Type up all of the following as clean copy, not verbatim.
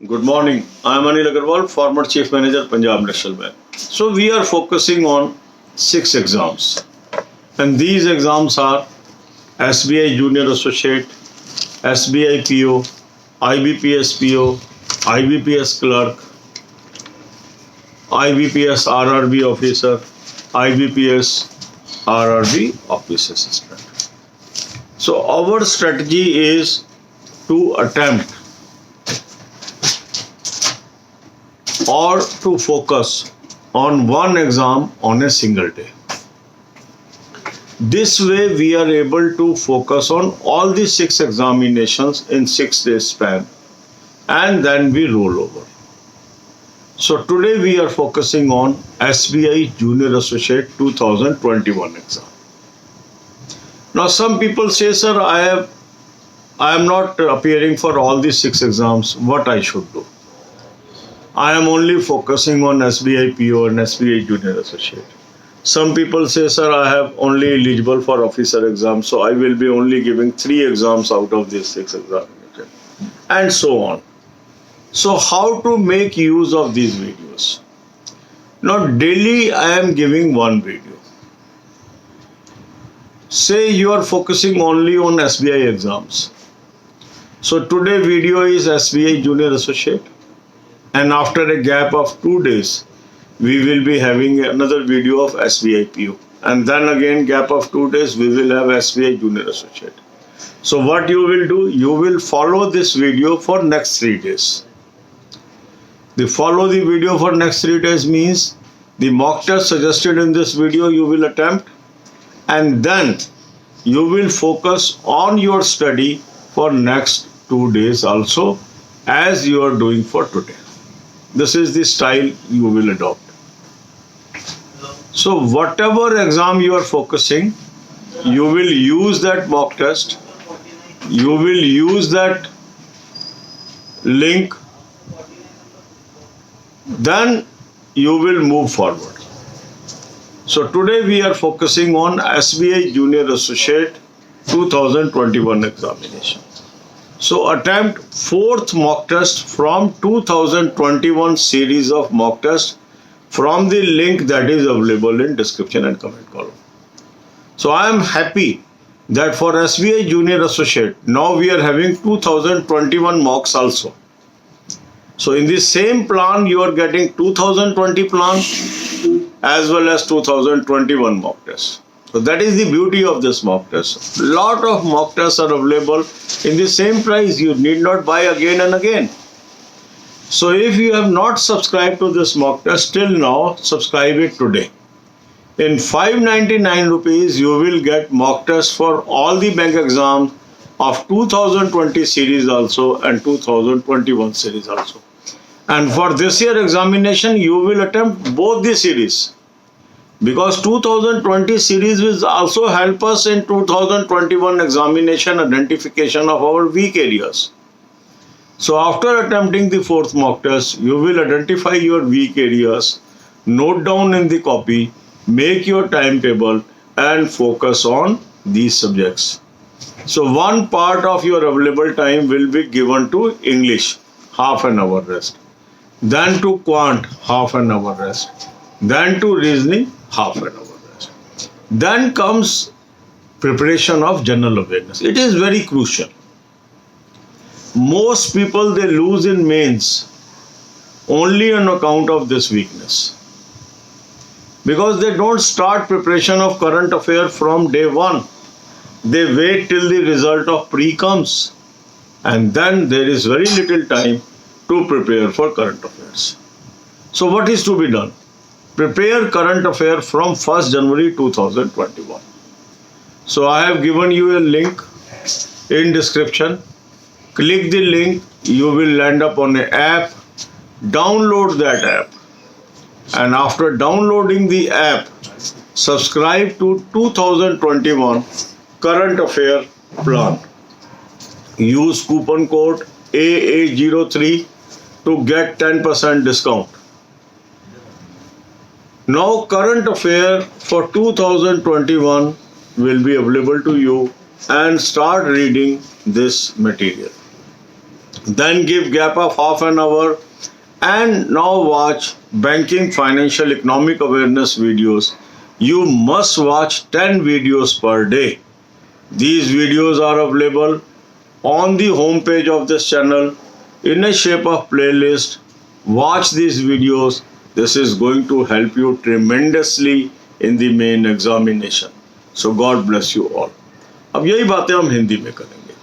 Good morning. I am Anil Agarwal, former Chief Manager, Punjab National Bank. So we are focusing on 6 exams. And these exams are SBI Junior Associate, SBI PO, IBPS PO, IBPS Clerk, IBPS RRB Officer, IBPS RRB Office Assistant. So our strategy is to attempt or to focus on one exam on a single day. This way we are able to focus on all the 6 examinations in 6 days span, and then we roll over. So today we are focusing on SBI Junior Associate 2021 exam. Now some people say, sir, I am not appearing for all these 6 exams. What I should do? I am only focusing on SBI PO and SBI Junior Associate. Some people say, sir, I have only eligible for officer exam, so I will be only giving 3 exams out of these 6 examinations, and so on. So how to make use of these videos? Now daily I am giving one video. Say you are focusing only on SBI exams. So today video is SBI Junior Associate. And after a gap of 2 days, we will be having another video of SBI PO. And then again gap of 2 days, we will have SBI Junior Associate. So what you will do, you will follow this video for next 3 days. The follow the video for next 3 days means the mock test suggested in this video you will attempt, and then you will focus on your study for next 2 days also, as you are doing for today. This is the style you will adopt. So whatever exam you are focusing, you will use that mock test, you will use that link, then you will move forward. So today we are focusing on SBI Junior Associate 2021 examination. So attempt 4th mock test from 2021 series of mock test from the link that is available in description and comment column. So I am happy that for SBI Junior Associate, now we are having 2021 mocks also. So in the same plan, you are getting 2020 plan as well as 2021 mock test. So that is the beauty of this mock test. Lot of mock tests are available in the same price. You need not buy again and again. So if you have not subscribed to this mock test till now, subscribe it today. In 599 rupees, you will get mock test for all the bank exams of 2020 series also and 2021 series also. And for this year examination, you will attempt both the series, because 2020 series will also help us in 2021 examination identification of our weak areas. So after attempting the 4th mock test, you will identify your weak areas, note down in the copy, make your timetable and focus on these subjects. So one part of your available time will be given to English, half an hour rest. Then to Quant, half an hour rest. Then to Reasoning, half an hour rest. Then comes preparation of general awareness. It is very crucial. Most people, they lose in mains only on account of this weakness, because they don't start preparation of current affair from day 1. They wait till the result of pre comes, and then there is very little time to prepare for current affairs. So what is to be done? Prepare current affair from 1st January 2021. So I have given you a link in description. Click the link, you will land up on an app. Download that app. And after downloading the app, subscribe to 2021 current affair plan. Use coupon code AA03 to get 10% discount. Now current affair for 2021 will be available to you, and start reading this material. then give gap of half an hour, and now watch banking, financial, economic awareness videos. You must watch 10 videos per day. These videos are available on the home page of this channel in a shape of playlist. Watch these videos. This is going to help you tremendously in the main examination. So God bless you all. अब यही बातें हम हिंदी में करेंगे।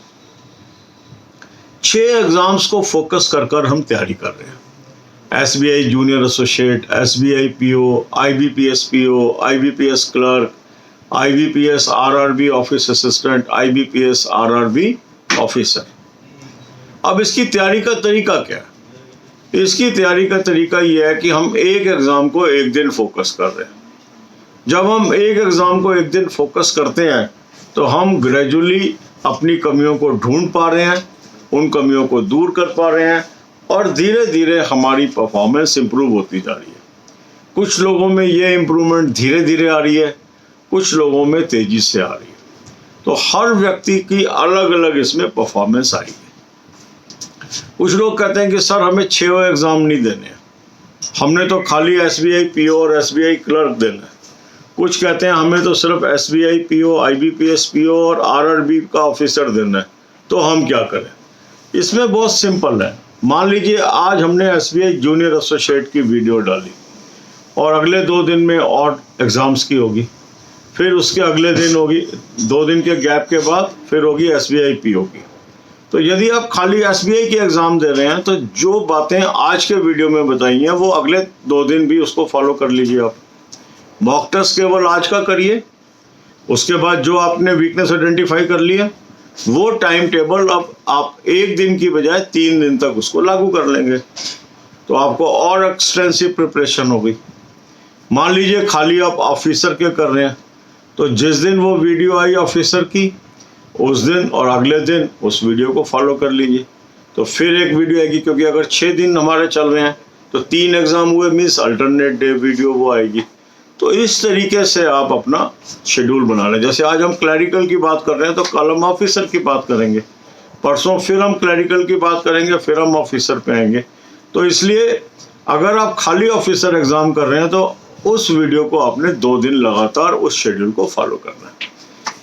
6 exams को focus कर कर हम तैयारी कर रहे हैं। SBI junior associate, SBI PO, IBPS PO, IBPS clerk, IBPS RRB office assistant, IBPS RRB officer. अब इसकी तैयारी का तरीका क्या है? इसकी तैयारी का तरीका यह है कि हम एक एग्जाम को एक दिन फोकस कर रहे हैं। जब हम एक एग्जाम को एक दिन फोकस करते हैं तो हम ग्रेजुअली अपनी कमियों को ढूंढ पा रहे हैं, उन कमियों को दूर कर पा रहे हैं और धीरे धीरे हमारी परफॉर्मेंस इंप्रूव होती जा रही है। कुछ लोगों में ये इम्प्रूवमेंट धीरे धीरे आ रही है, कुछ लोगों में तेजी से आ रही है। तो हर व्यक्ति की अलग अलग इसमें परफॉर्मेंस आई है। कुछ लोग कहते हैं कि सर हमें 6 एग्जाम नहीं देने हैं, हमने तो खाली SBI PO और SBI क्लर्क देना है। कुछ कहते हैं हमें तो सिर्फ SBI PO, IBPS PO और RRB का ऑफिसर देना है, तो हम क्या करें? इसमें बहुत सिंपल है। मान लीजिए आज हमने SBI जूनियर एसोसिएट की वीडियो डाली और अगले 2 दिन में और एग्ज़ाम्स की होगी, फिर उसके अगले दिन होगी, 2 दिन के गैप के बाद फिर होगी SBI PO की। तो यदि आप खाली SBI के एग्ज़ाम दे रहे हैं तो जो बातें आज के वीडियो में बताई हैं वो अगले 2 दिन भी उसको फॉलो कर लीजिए। आप मॉक टेस्ट केवल आज का करिए, उसके बाद जो आपने वीकनेस आइडेंटिफाई कर लिया वो टाइम टेबल अब आप 1 दिन की बजाय 3 दिन तक उसको लागू कर लेंगे तो आपको और एक्सटेंसिव प्रिपरेशन हो गई। मान लीजिए खाली आप ऑफिसर के कर रहे हैं तो जिस दिन वो वीडियो आई ऑफिसर की उस दिन और अगले दिन उस वीडियो को फॉलो कर लीजिए। तो फिर एक वीडियो आएगी, क्योंकि अगर 6 दिन हमारे चल रहे हैं तो 3 एग्जाम हुए मीन्स अल्टरनेट डे वीडियो वो आएगी। तो इस तरीके से आप अपना शेड्यूल बना लें। जैसे आज हम क्लैरिकल की बात कर रहे हैं तो कल हम ऑफिसर की बात करेंगे, परसों फिर हम क्लैरिकल की बात करेंगे, फिर हम ऑफिसर पे आएंगे। तो इसलिए अगर आप खाली ऑफिसर एग्जाम कर रहे हैं तो उस वीडियो को आपने 2 दिन लगातार उस शेड्यूल को फॉलो करना है।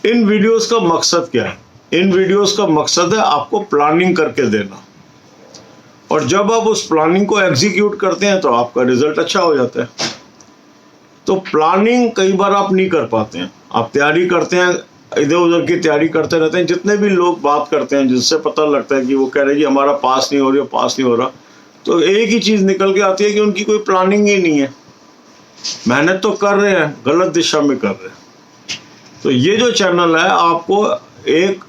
इन वीडियोस का मकसद क्या है? इन वीडियोस का मकसद है आपको प्लानिंग करके देना, और जब आप उस प्लानिंग को एग्जीक्यूट करते हैं तो आपका रिजल्ट अच्छा हो जाता है। तो प्लानिंग कई बार आप नहीं कर पाते हैं, आप तैयारी करते हैं, इधर उधर की तैयारी करते रहते हैं। जितने भी लोग बात करते हैं जिससे पता लगता है कि वो कह रहे हैं कि हमारा पास नहीं हो रही, पास नहीं हो रहा, तो एक ही चीज़ निकल के आती है कि उनकी कोई प्लानिंग ही नहीं है। मेहनत तो कर रहे हैं, गलत दिशा में कर रहे हैं। तो ये जो चैनल है आपको एक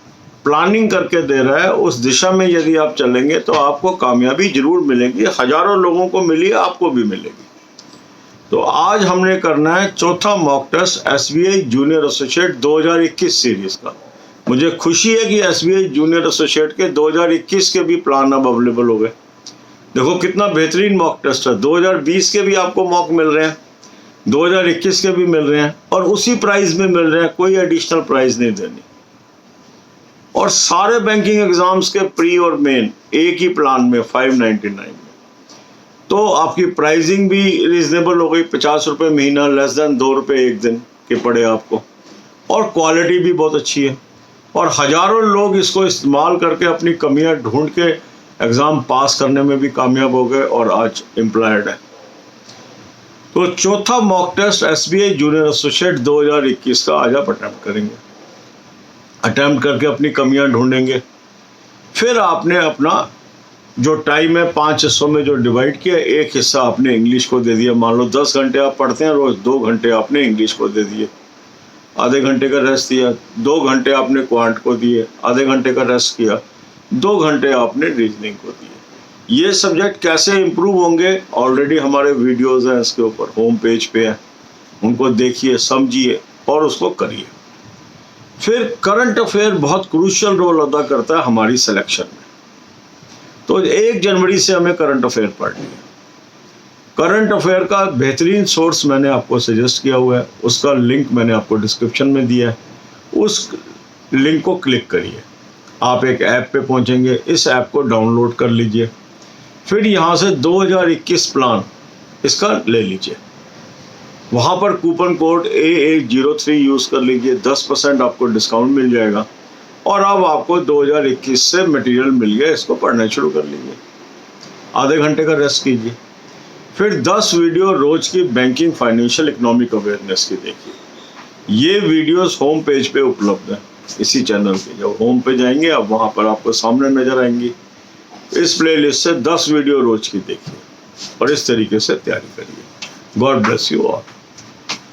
प्लानिंग करके दे रहा है, उस दिशा में यदि आप चलेंगे तो आपको कामयाबी जरूर मिलेगी। हजारों लोगों को मिली, आपको भी मिलेगी। तो आज हमने करना है चौथा mock test SBI junior associate 2021 series का। मुझे खुशी है कि SBI जूनियर एसोसिएट के 2021 के भी प्लान अब अवेलेबल हो गए। देखो कितना बेहतरीन मॉक टेस्ट है। 2020 के भी आपको मॉक मिल रहे हैं, 2021 के भी मिल रहे हैं और उसी प्राइस में मिल रहे हैं, कोई एडिशनल प्राइस नहीं देनी। और सारे बैंकिंग एग्जाम्स के प्री और मेन एक ही प्लान में 599 में। तो आपकी प्राइसिंग भी रीजनेबल हो गई, 50 रुपये महीना, लेस देन 2 रुपये एक दिन के पड़े आपको, और क्वालिटी भी बहुत अच्छी है। और हजारों लोग इसको इस्तेमाल करके अपनी कमियां ढूंढ के एग्ज़ाम पास करने में भी कामयाब हो गए और आज एम्प्लॉयड है। तो चौथा mock test SBI junior associate 2021 का आज आप अटैम्प्ट करेंगे। अटैम्प्ट करके अपनी कमियां ढूंढेंगे। फिर आपने अपना जो टाइम है 5 हिस्सों में जो डिवाइड किया, एक हिस्सा आपने इंग्लिश को दे दिया। मान लो 10 घंटे आप पढ़ते हैं रोज, 2 घंटे आपने इंग्लिश को दे दिए, आधे घंटे का रेस्ट दिया। 2 घंटे आपने क्वांट को दिए, आधे घंटे का रेस्ट किया। 2 घंटे आपने रीजनिंग को दिए। ये सब्जेक्ट कैसे इम्प्रूव होंगे, ऑलरेडी हमारे वीडियोज़ हैं इसके ऊपर, होम पेज पे है, उनको देखिए, समझिए और उसको करिए। फिर करंट अफेयर बहुत क्रूशियल रोल अदा करता है हमारी सिलेक्शन में। तो 1 जनवरी से हमें करंट अफेयर पढ़नी है। करंट अफेयर का बेहतरीन सोर्स मैंने आपको सजेस्ट किया हुआ है, उसका लिंक मैंने आपको डिस्क्रिप्शन में दिया है, उस लिंक को क्लिक करिए। आप एक ऐप पे पहुंचेंगे, इस ऐप को डाउनलोड कर लीजिए, फिर यहाँ से 2021 प्लान इसका ले लीजिए, वहाँ पर कूपन कोड AA03 यूज़ कर लीजिए, 10% आपको डिस्काउंट मिल जाएगा और अब आपको 2021 से मटेरियल मिल गया, इसको पढ़ना शुरू कर लीजिए। आधे घंटे का रेस्ट कीजिए, फिर 10 वीडियो रोज की बैंकिंग, फाइनेंशियल, इकोनॉमिक अवेयरनेस की देखिए। ये वीडियोस होम पेज पे उपलब्ध है इसी चैनल के। जब होम पे जाएंगे अब वहाँ पर आपको सामने नजर आएंगी। इस प्लेलिस्ट से 10 वीडियो रोज की देखिए और इस तरीके से तैयारी करिए। God bless you all.